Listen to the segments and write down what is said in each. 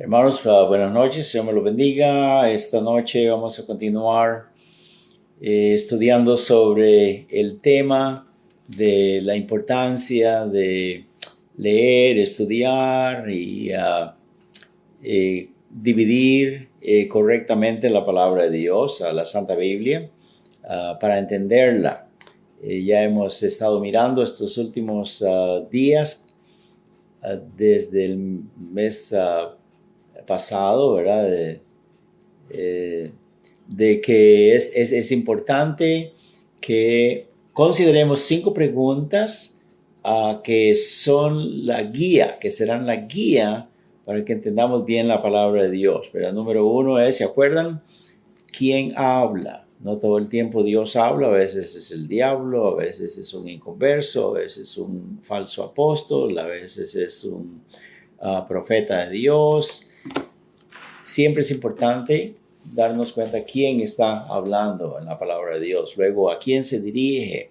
Hermanos, buenas noches, Señor me lo bendiga. Esta noche vamos a continuar estudiando sobre el tema de la importancia de leer, estudiar y dividir correctamente la palabra de Dios, a la Santa Biblia, para entenderla. Ya hemos estado mirando estos últimos días, desde el mes pasado, ¿verdad? Eh, de que es importante que consideremos 5 preguntas que son la guía, que serán la guía para que entendamos bien la palabra de Dios. Pero número 1 es, ¿se acuerdan? ¿Quién habla? No todo el tiempo Dios habla, a veces es el diablo, a veces es un inconverso, a veces es un falso apóstol, a veces es un profeta de Dios. Siempre es importante darnos cuenta quién está hablando en la palabra de Dios, luego a quién se dirige,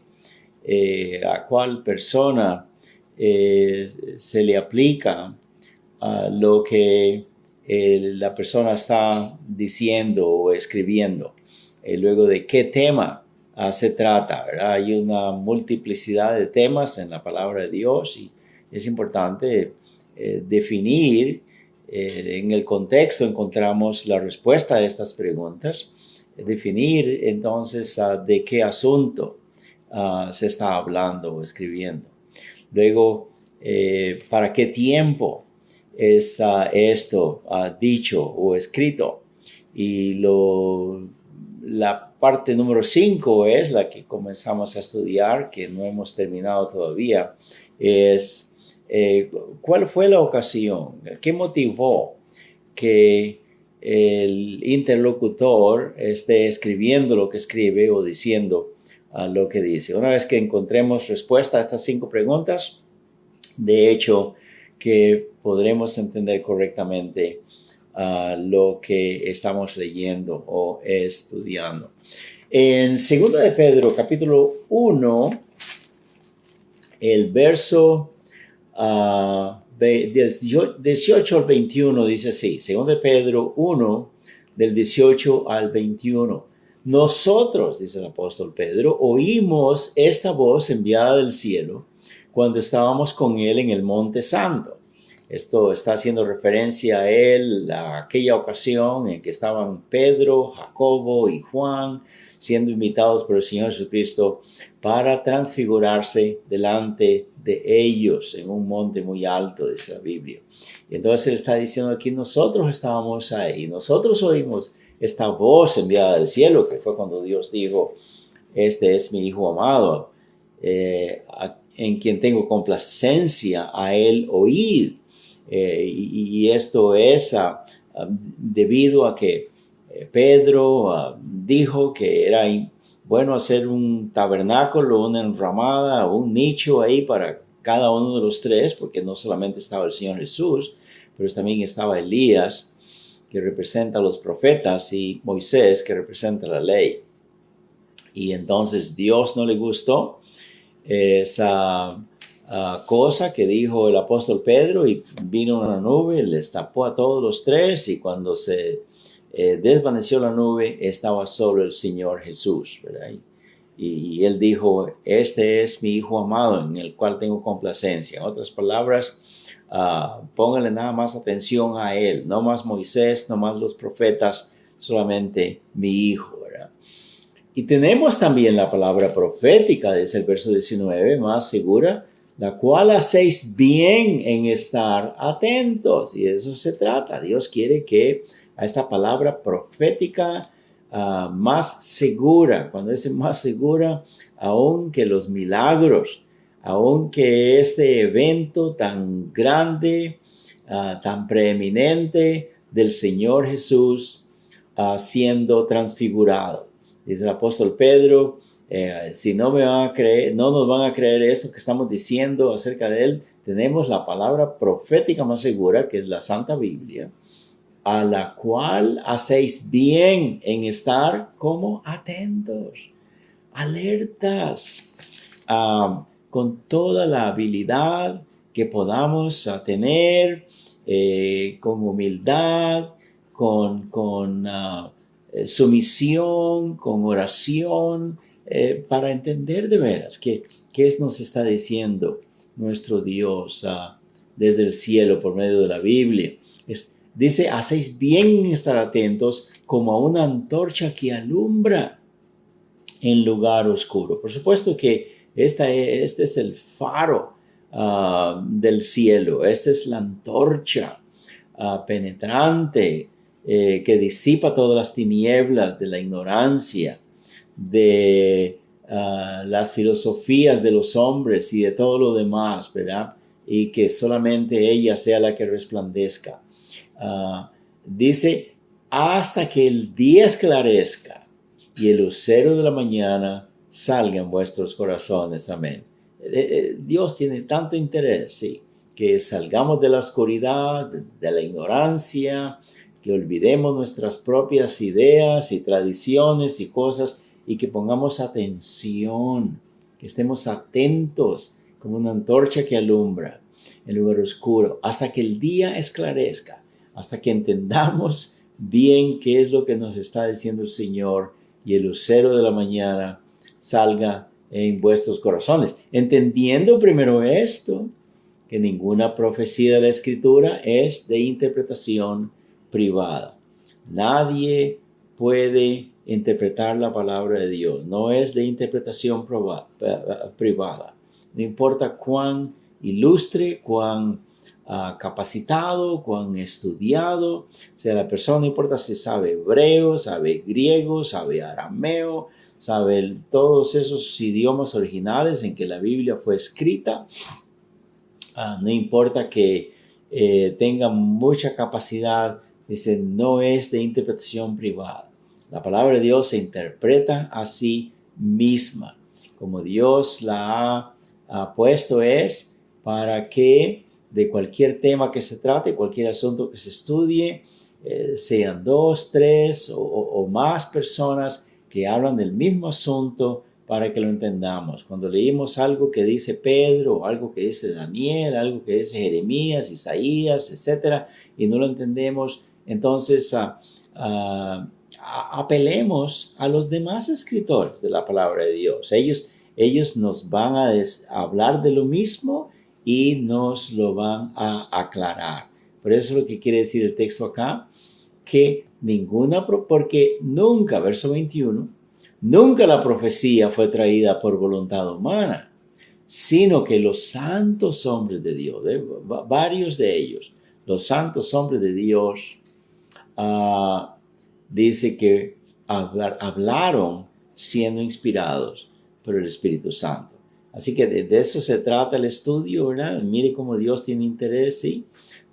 a cuál persona se le aplica lo que la persona está diciendo o escribiendo, luego de qué tema se trata, ¿verdad? Hay una multiplicidad de temas en la palabra de Dios y es importante definir. En el contexto encontramos la respuesta a estas preguntas, definir entonces de qué asunto se está hablando o escribiendo. Luego, ¿para qué tiempo es esto dicho o escrito? Y la parte número 5 es la que comenzamos a estudiar, que no hemos terminado todavía, es ¿cuál fue la ocasión? ¿Qué motivó que el interlocutor esté escribiendo lo que escribe o diciendo lo que dice? Una vez que encontremos respuesta a estas 5 preguntas, de hecho, que podremos entender correctamente lo que estamos leyendo o estudiando. En 2 de Pedro, capítulo 1, el verso del 18 al 21 dice así, 2 de Pedro 1, del 18 al 21. Nosotros, dice el apóstol Pedro, oímos esta voz enviada del cielo cuando estábamos con él en el Monte Santo. Esto está haciendo referencia a él, a aquella ocasión en que estaban Pedro, Jacobo y Juan siendo invitados por el Señor Jesucristo para transfigurarse delante de ellos en un monte muy alto, dice la Biblia. Y entonces él está diciendo aquí, nosotros estábamos ahí, nosotros oímos esta voz enviada del cielo, que fue cuando Dios dijo, este es mi Hijo amado, en quien tengo complacencia, a él oíd. Y esto es debido a que Pedro dijo que era bueno hacer un tabernáculo, una enramada, un nicho ahí para cada uno de los tres, porque no solamente estaba el Señor Jesús, pero también estaba Elías, que representa a los profetas, y Moisés, que representa la ley. Y entonces Dios no le gustó esa cosa que dijo el apóstol Pedro, y vino una nube, les tapó a todos los tres, y cuando se desvaneció la nube, estaba solo el Señor Jesús, ¿verdad? Y él dijo, este es mi Hijo amado, en el cual tengo complacencia. En otras palabras, pónganle nada más atención a él, no más Moisés, no más los profetas, solamente mi Hijo, ¿verdad? Y tenemos también la palabra profética, desde el verso 19, más segura, la cual hacéis bien en estar atentos. Y de eso se trata. Dios quiere que a esta palabra profética más segura, cuando es más segura, aun que los milagros, aun que este evento tan grande, tan preeminente del Señor Jesús siendo transfigurado. Dice el apóstol Pedro, si no me van a creer, no nos van a creer esto que estamos diciendo acerca de él, tenemos la palabra profética más segura, que es la Santa Biblia, a la cual hacéis bien en estar como atentos, alertas, con toda la habilidad que podamos tener con humildad, con sumisión, con oración, para entender de veras qué nos está diciendo nuestro Dios desde el cielo por medio de la Biblia. Dice, hacéis bien en estar atentos como a una antorcha que alumbra en lugar oscuro. Por supuesto que este es el faro del cielo. Esta es la antorcha penetrante que disipa todas las tinieblas de la ignorancia, de las filosofías de los hombres y de todo lo demás, ¿verdad? Y que solamente ella sea la que resplandezca. Dice, hasta que el día esclarezca y el lucero de la mañana salga en vuestros corazones. Amén. Dios tiene tanto interés, sí, que salgamos de la oscuridad, de la ignorancia, que olvidemos nuestras propias ideas y tradiciones y cosas y que pongamos atención, que estemos atentos como una antorcha que alumbra en lugar oscuro, hasta que el día esclarezca, hasta que entendamos bien qué es lo que nos está diciendo el Señor y el lucero de la mañana salga en vuestros corazones. Entendiendo primero esto, que ninguna profecía de la Escritura es de interpretación privada. Nadie puede interpretar la palabra de Dios. No es de interpretación privada. No importa cuán ilustre, cuán capacitado, cuán estudiado sea la persona, no importa si sabe hebreo, sabe griego, sabe arameo, sabe todos esos idiomas originales en que la Biblia fue escrita. No importa que tenga mucha capacidad, dice, no es de interpretación privada. La palabra de Dios se interpreta a sí misma, como Dios la ha puesto, es para que de cualquier tema que se trate, cualquier asunto que se estudie, sean 2, 3 o más personas que hablan del mismo asunto para que lo entendamos. Cuando leímos algo que dice Pedro, algo que dice Daniel, algo que dice Jeremías, Isaías, etc., y no lo entendemos, entonces apelemos a los demás escritores de la palabra de Dios. Ellos nos van a hablar de lo mismo y nos lo van a aclarar. Por eso es lo que quiere decir el texto acá, que porque nunca, verso 21, nunca la profecía fue traída por voluntad humana, sino que los santos hombres de Dios, varios de ellos, los santos hombres de Dios, dice que hablaron siendo inspirados por el Espíritu Santo. Así que de eso se trata el estudio, ¿verdad? Mire cómo Dios tiene interés, ¿sí?,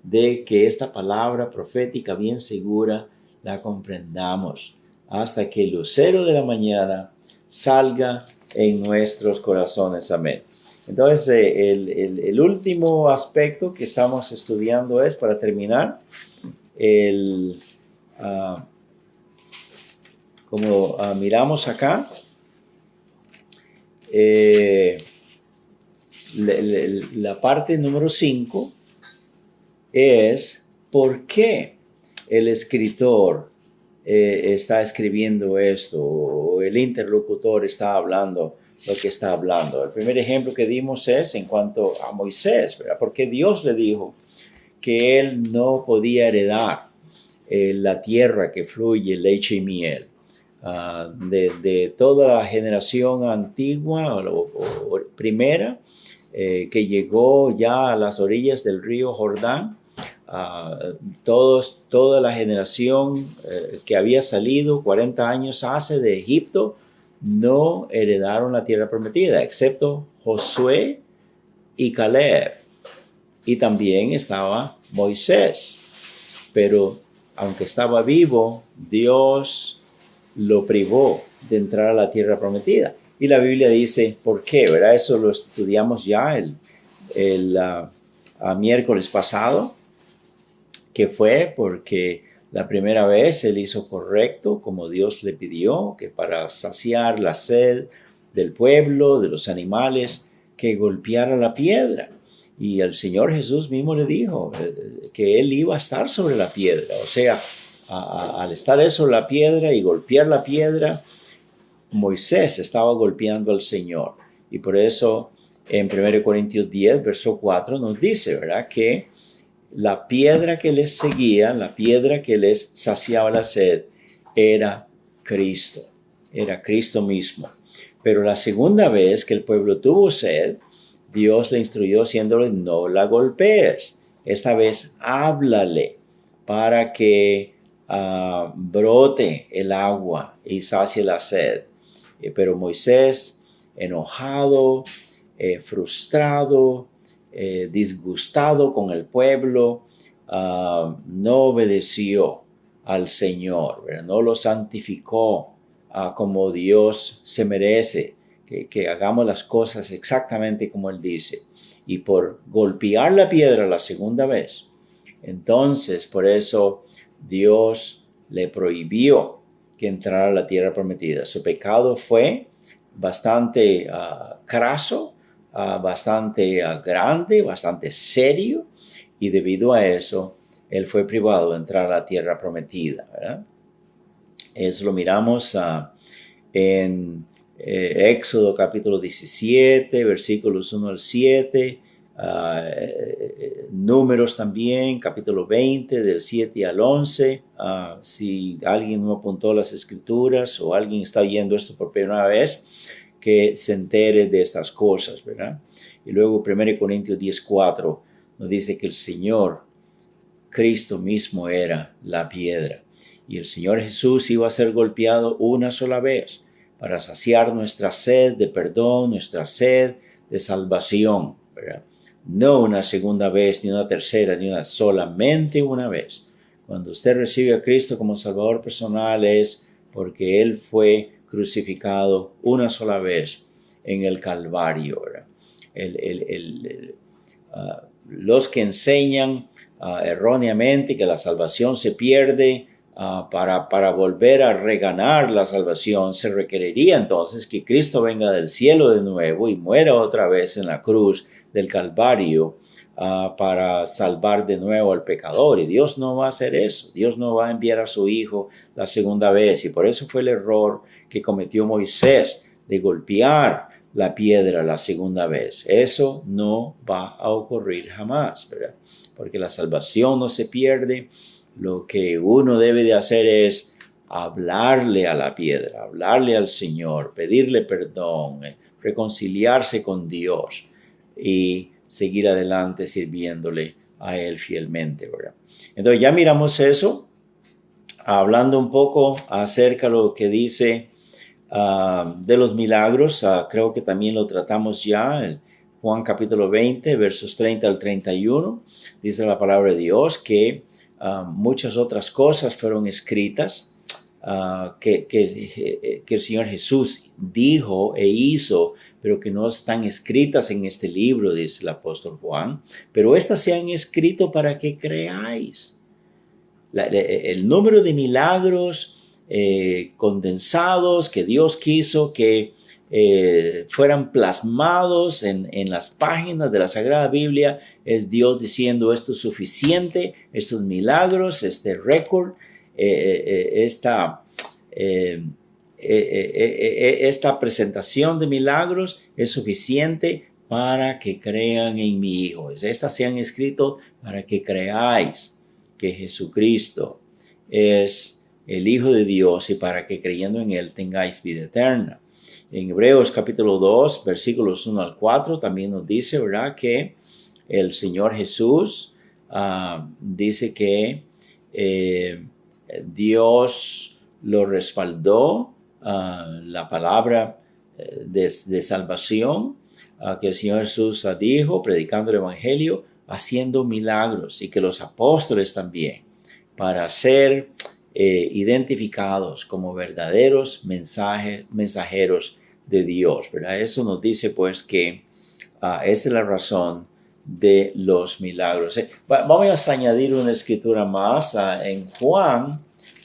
de que esta palabra profética bien segura la comprendamos hasta que el lucero de la mañana salga en nuestros corazones. Amén. Entonces, el último aspecto que estamos estudiando es, para terminar, como miramos acá, la parte número 5 es por qué el escritor está escribiendo esto, o el interlocutor está hablando lo que está hablando. El primer ejemplo que dimos es en cuanto a Moisés, ¿verdad? Porque Dios le dijo que él no podía heredar la tierra que fluye leche y miel. De toda la generación antigua o primera que llegó ya a las orillas del río Jordán, toda la generación que había salido 40 años hace de Egipto no heredaron la tierra prometida, excepto Josué y Caleb. Y también estaba Moisés. Pero aunque estaba vivo, Dios lo privó de entrar a la tierra prometida. Y la Biblia dice, ¿por qué? ¿Verdad? Eso lo estudiamos ya el miércoles pasado, que fue porque la primera vez él hizo correcto como Dios le pidió, que para saciar la sed del pueblo, de los animales, que golpeara la piedra. Y el Señor Jesús mismo le dijo que Él iba a estar sobre la piedra. O sea, al estar Él sobre la piedra y golpear la piedra, Moisés estaba golpeando al Señor. Y por eso en 1 Corintios 10, verso 4 nos dice, ¿verdad? Que la piedra que les seguía, la piedra que les saciaba la sed, era Cristo mismo. Pero la segunda vez que el pueblo tuvo sed, Dios le instruyó diciéndole, no la golpees. Esta vez háblale para que brote el agua y sacie la sed. Pero Moisés, enojado, frustrado, disgustado con el pueblo, no obedeció al Señor, ¿verdad? No lo santificó como Dios se merece, que hagamos las cosas exactamente como Él dice. Y por golpear la piedra la segunda vez, entonces por eso Dios le prohibió que entrara a la tierra prometida. Su pecado fue bastante craso, bastante grande, bastante serio, y debido a eso, él fue privado de entrar a la tierra prometida, ¿verdad? Eso lo miramos en Éxodo capítulo 17, versículos 1 al 7, Números también, capítulo 20, del 7 al 11. Si alguien no apuntó las escrituras o alguien está oyendo esto por primera vez, que se entere de estas cosas, ¿verdad? Y luego 1 Corintios 10:4 nos dice que el Señor, Cristo mismo, era la piedra. Y el Señor Jesús iba a ser golpeado una sola vez para saciar nuestra sed de perdón, nuestra sed de salvación, ¿verdad? No una segunda vez, ni una tercera, ni solamente una vez. Cuando usted recibe a Cristo como Salvador personal es porque Él fue crucificado una sola vez en el Calvario, ¿verdad? Los que enseñan erróneamente que la salvación se pierde, para volver a reganar la salvación, se requeriría entonces que Cristo venga del cielo de nuevo y muera otra vez en la cruz del Calvario para salvar de nuevo al pecador. Y Dios no va a hacer eso. Dios no va a enviar a su Hijo la segunda vez. Y por eso fue el error que cometió Moisés de golpear la piedra la segunda vez. Eso no va a ocurrir jamás, ¿verdad? Porque la salvación no se pierde. Lo que uno debe de hacer es hablarle a la piedra, hablarle al Señor, pedirle perdón, reconciliarse con Dios y seguir adelante sirviéndole a Él fielmente, ¿verdad? Entonces ya miramos eso, hablando un poco acerca de lo que dice de los milagros. Creo que también lo tratamos ya en Juan capítulo 20, versos 30 al 31. Dice la palabra de Dios que muchas otras cosas fueron escritas que el Señor Jesús dijo e hizo, pero que no están escritas en este libro, dice el apóstol Juan. Pero estas se han escrito para que creáis. El número de milagros condensados que Dios quiso que fueran plasmados en las páginas de la Sagrada Biblia es Dios diciendo esto es suficiente, estos milagros, este récord, esta presentación de milagros es suficiente para que crean en mi Hijo. Estas se han escrito para que creáis que Jesucristo es el Hijo de Dios y para que creyendo en Él tengáis vida eterna. En Hebreos capítulo 2, versículos 1 al 4 también nos dice, ¿verdad?, que el Señor Jesús dice que Dios lo respaldó, la palabra de salvación que el Señor Jesús dijo, predicando el Evangelio, haciendo milagros, y que los apóstoles también, para ser identificados como verdaderos mensajeros de Dios, ¿verdad? Eso nos dice pues que esa es la razón de los milagros. Vamos a añadir una escritura más. En Juan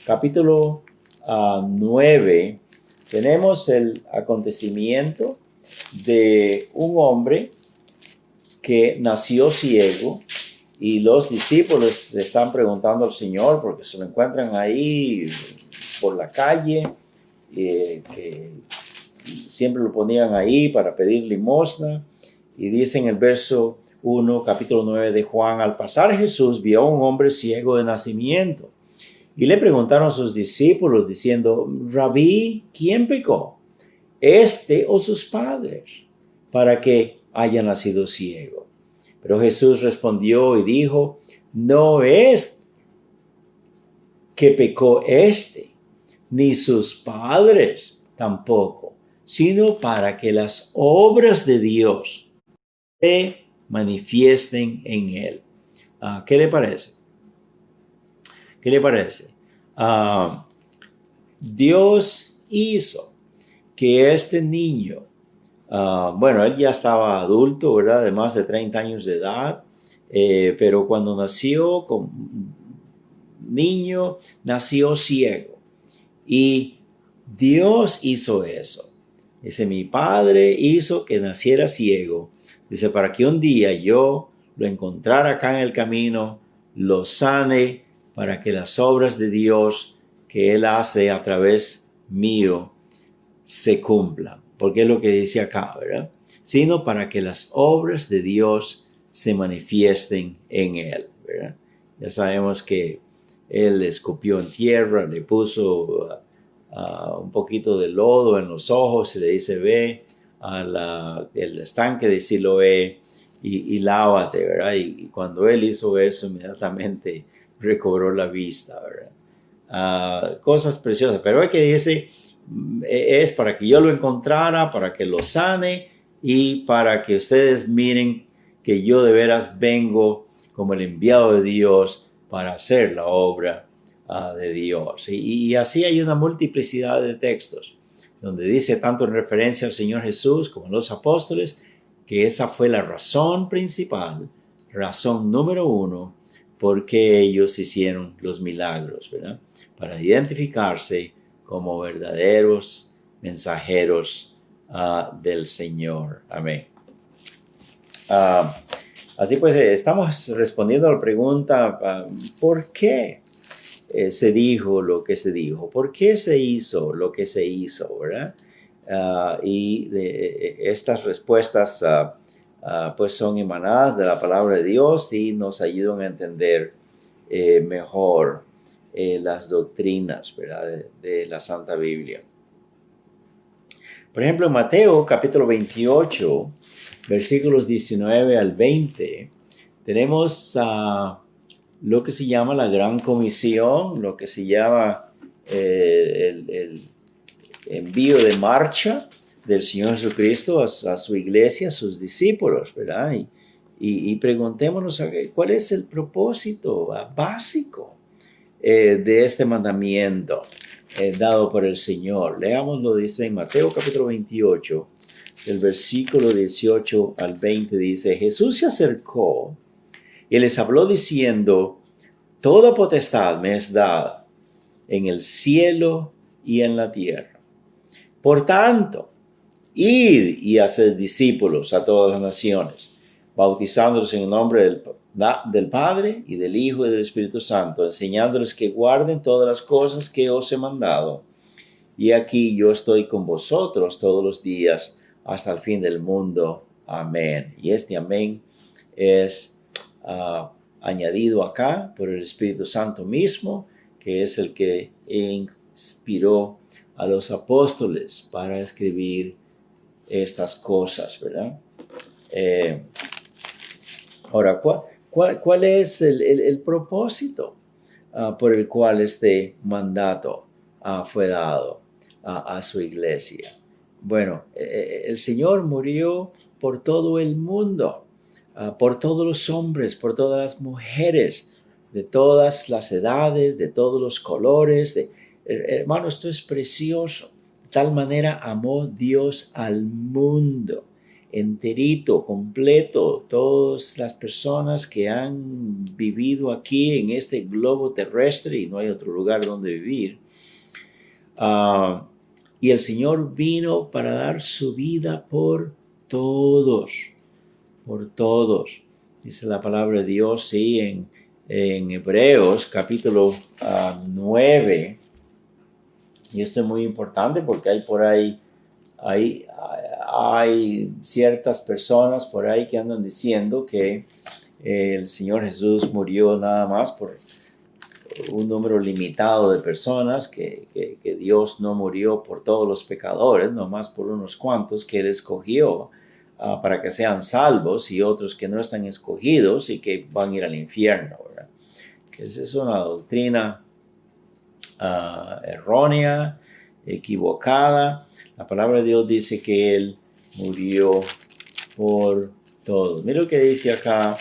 capítulo 9 tenemos el acontecimiento de un hombre que nació ciego y los discípulos le están preguntando al Señor porque se lo encuentran ahí por la calle, que siempre lo ponían ahí para pedir limosna. Y dice en el verso 1, capítulo 9 de Juan: al pasar Jesús vio a un hombre ciego de nacimiento. Y le preguntaron a sus discípulos diciendo: Rabí, ¿quién pecó, este o sus padres, para que haya nacido ciego? Pero Jesús respondió y dijo: no es que pecó este, ni sus padres tampoco, sino para que las obras de Dios se manifiesten en él. ¿Qué le parece? ¿Qué le parece? Dios hizo que este niño, bueno, él ya estaba adulto, ¿verdad? De más de 30 años de edad, pero cuando nació como niño, nació ciego. Y Dios hizo eso. Dice: mi padre hizo que naciera ciego. Dice, para que un día yo lo encontrara acá en el camino, lo sane, para que las obras de Dios que Él hace a través mío se cumplan. Porque es lo que dice acá, ¿verdad? Sino para que las obras de Dios se manifiesten en Él, ¿verdad? Ya sabemos que Él escupió en tierra, le puso un poquito de lodo en los ojos y le dice: ve el estanque de Siloé y lávate, ¿verdad? Y cuando él hizo eso, inmediatamente recobró la vista, ¿verdad? Cosas preciosas, pero hay que dice, es para que yo lo encontrara, para que lo sane y para que ustedes miren que yo de veras vengo como el enviado de Dios para hacer la obra de Dios. Y así hay una multiplicidad de textos donde dice, tanto en referencia al Señor Jesús como a los apóstoles, que esa fue la razón principal, razón número uno, por qué ellos hicieron los milagros, ¿verdad? Para identificarse como verdaderos mensajeros del Señor. Amén. Así pues, estamos respondiendo a la pregunta, ¿por qué se dijo lo que se dijo? ¿Por qué se hizo lo que se hizo, verdad? Estas respuestas pues son emanadas de la palabra de Dios y nos ayudan a entender mejor las doctrinas, ¿verdad? De la Santa Biblia. Por ejemplo, en Mateo capítulo 28, versículos 19 al 20, tenemos lo que se llama la Gran Comisión, lo que se llama el envío de marcha del Señor Jesucristo a su iglesia, a sus discípulos, ¿verdad? Y preguntémonos cuál es el propósito básico de este mandamiento dado por el Señor. Leámoslo, dice en Mateo capítulo 28, del versículo 18 al 20, dice: Jesús se acercó y les habló diciendo: toda potestad me es dada en el cielo y en la tierra. Por tanto, id y haced discípulos a todas las naciones, bautizándolos en el nombre del Padre y del Hijo y del Espíritu Santo, enseñándoles que guarden todas las cosas que os he mandado. Y aquí yo estoy con vosotros todos los días hasta el fin del mundo. Amén. Y este amén es añadido acá por el Espíritu Santo mismo, que es el que inspiró a los apóstoles para escribir estas cosas, ¿verdad? Ahora, ¿cuál es el propósito por el cual este mandato fue dado a su iglesia? Bueno, el Señor murió por todo el mundo, por todos los hombres, por todas las mujeres, de todas las edades, de todos los colores. Hermano, esto es precioso. De tal manera amó Dios al mundo enterito, completo, todas las personas que han vivido aquí en este globo terrestre, y no hay otro lugar donde vivir. Y el Señor vino para dar su vida por todos, por todos. Dice la palabra de Dios, sí, en Hebreos capítulo 9. Y esto es muy importante porque hay ciertas personas por ahí que andan diciendo que el Señor Jesús murió nada más por un número limitado de personas, que Dios no murió por todos los pecadores, nomás por unos cuantos que Él escogió para que sean salvos, y otros que no están escogidos y que van a ir al infierno, ¿verdad? Esa es una doctrina errónea, equivocada. La palabra de Dios dice que Él murió por todos. Mira lo que dice acá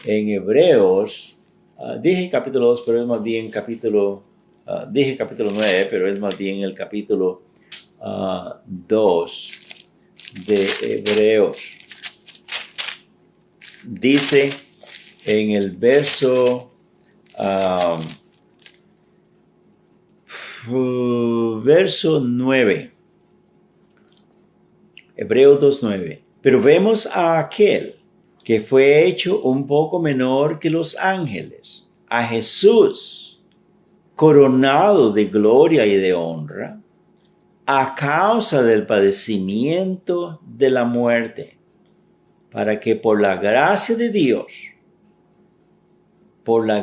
en Hebreos. Dije capítulo 2, pero es más bien dije capítulo 9, pero es más bien el capítulo 2 de Hebreos. Dice en el verso 9, Hebreos 2:9. Pero vemos a aquel que fue hecho un poco menor que los ángeles, a Jesús, coronado de gloria y de honra, a causa del padecimiento de la muerte, para que por la gracia de Dios, por la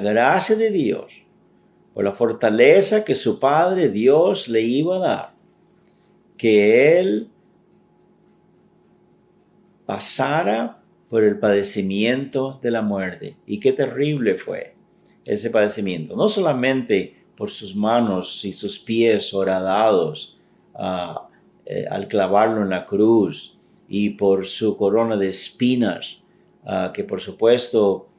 fortaleza que su Padre Dios le iba a dar, que Él pasara por el padecimiento de la muerte. Y qué terrible fue ese padecimiento. No solamente por sus manos y sus pies horadados al clavarlo en la cruz, y por su corona de espinas, que por supuesto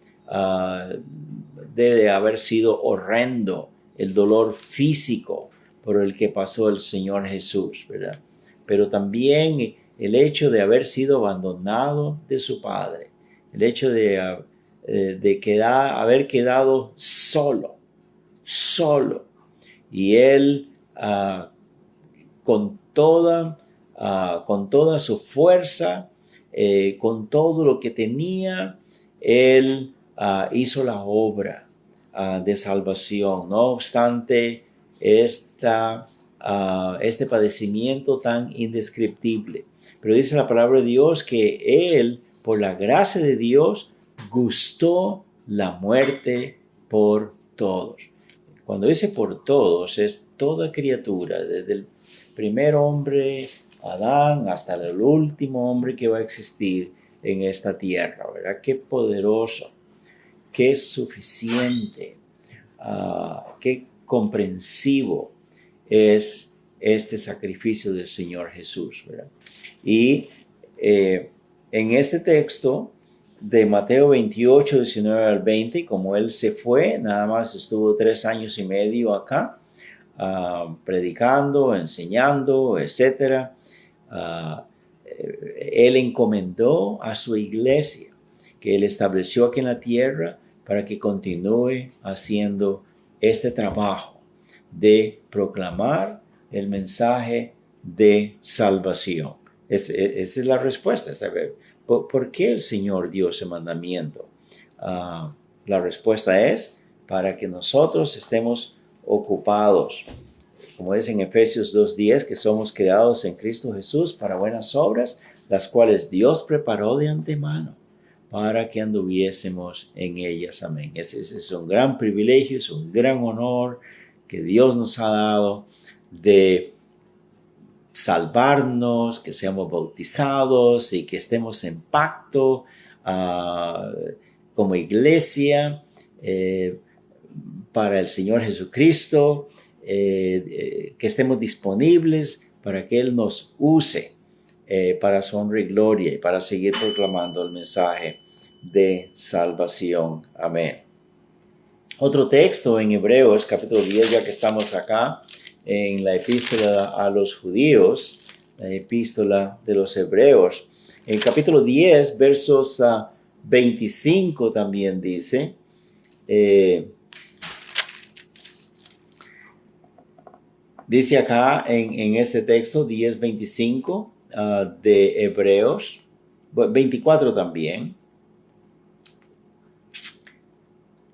debe haber sido horrendo el dolor físico por el que pasó el Señor Jesús, ¿verdad? Pero también el hecho de haber sido abandonado de su Padre, el hecho de haber quedado solo, y Él con toda su fuerza, con todo lo que tenía, Él hizo la obra de salvación. No obstante este padecimiento tan indescriptible. Pero dice la palabra de Dios que Él, por la gracia de Dios, gustó la muerte por todos. Cuando dice por todos, es toda criatura, desde el primer hombre, Adán, hasta el último hombre que va a existir en esta tierra, ¿verdad? Qué poderoso, qué suficiente, qué comprensivo es este sacrificio del Señor Jesús, ¿verdad? Y en este texto de Mateo 28, 19 al 20, como Él se fue, nada más estuvo 3 años y medio acá, predicando, enseñando, etc. Él encomendó a su iglesia, que Él estableció aquí en la tierra, para que continúe haciendo este trabajo de proclamar el mensaje de salvación. Esa es la respuesta. ¿Por qué el Señor dio ese mandamiento? La respuesta es para que nosotros estemos ocupados. Como dice en Efesios 2:10, que somos creados en Cristo Jesús para buenas obras, las cuales Dios preparó de antemano para que anduviésemos en ellas. Amén. Ese es un gran privilegio, es un gran honor que Dios nos ha dado de salvarnos, que seamos bautizados y que estemos en pacto como iglesia para el Señor Jesucristo, que estemos disponibles para que Él nos use para su honra y gloria, y para seguir proclamando el mensaje de salvación. Amén. Otro texto en Hebreos, capítulo 10, ya que estamos acá, en la epístola a los judíos, la epístola de los hebreos. En capítulo 10, versos 25 también dice, dice acá en este texto 10:25 de Hebreos, 24 también.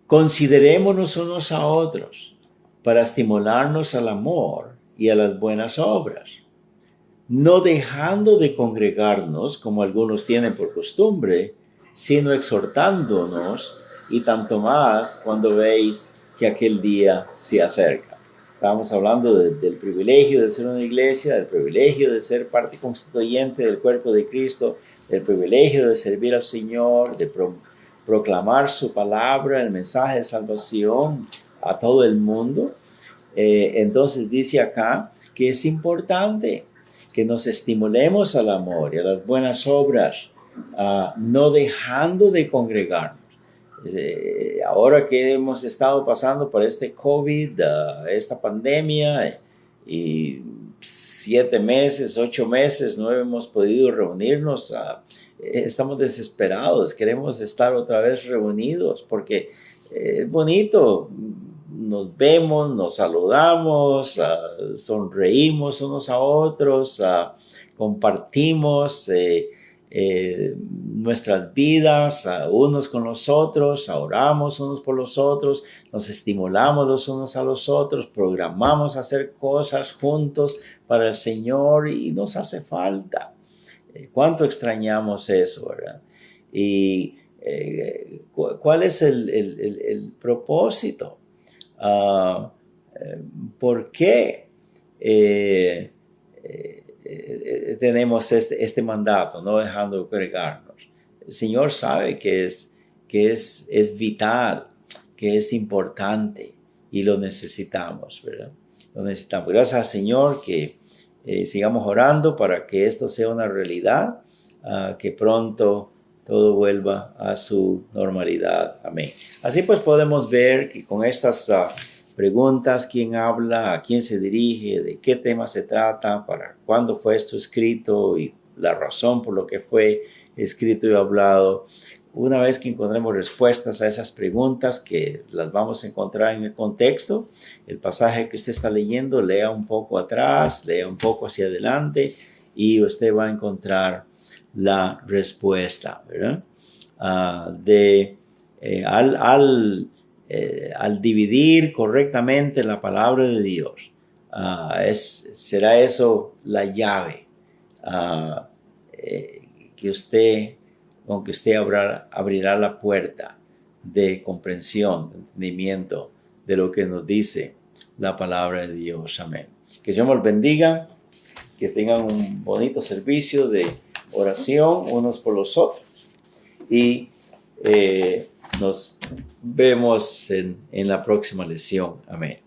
Considerémonos unos a otros para estimularnos al amor y a las buenas obras, no dejando de congregarnos como algunos tienen por costumbre, sino exhortándonos, y tanto más cuando veis que aquel día se acerca. Estamos hablando del privilegio de ser una iglesia, del privilegio de ser parte constituyente del cuerpo de Cristo, del privilegio de servir al Señor, de proclamar su palabra, el mensaje de salvación a todo el mundo. Entonces dice acá que es importante que nos estimulemos al amor y a las buenas obras, no dejando de congregarnos. Ahora que hemos estado pasando por este COVID, esta pandemia, y 7 meses, 8 meses no hemos podido reunirnos, estamos desesperados, queremos estar otra vez reunidos porque es bonito, nos vemos, nos saludamos, sonreímos unos a otros, compartimos nuestras vidas unos con los otros, oramos unos por los otros, nos estimulamos los unos a los otros, programamos hacer cosas juntos para el Señor y nos hace falta. ¿Cuánto extrañamos eso, verdad? Y ¿cuál es el propósito? ¿Por qué tenemos este mandato, no dejando de congregarnos? El Señor sabe que es vital, que es importante y lo necesitamos, ¿verdad? Lo necesitamos. Gracias al Señor que sigamos orando para que esto sea una realidad, que pronto todo vuelva a su normalidad. Amén. Así pues podemos ver que con estas preguntas, quién habla, a quién se dirige, de qué tema se trata, para cuándo fue esto escrito y la razón por lo que fue escrito y hablado. Una vez que encontremos respuestas a esas preguntas, que las vamos a encontrar en el contexto, el pasaje que usted está leyendo, lea un poco atrás, lea un poco hacia adelante y usted va a encontrar la respuesta, ¿verdad? Al dividir correctamente la palabra de Dios, será eso la llave con que usted abrirá la puerta de comprensión, de entendimiento de lo que nos dice la palabra de Dios. Amén. Que Dios los bendiga, que tengan un bonito servicio de oración unos por los otros y nos vemos en la próxima lección. Amén.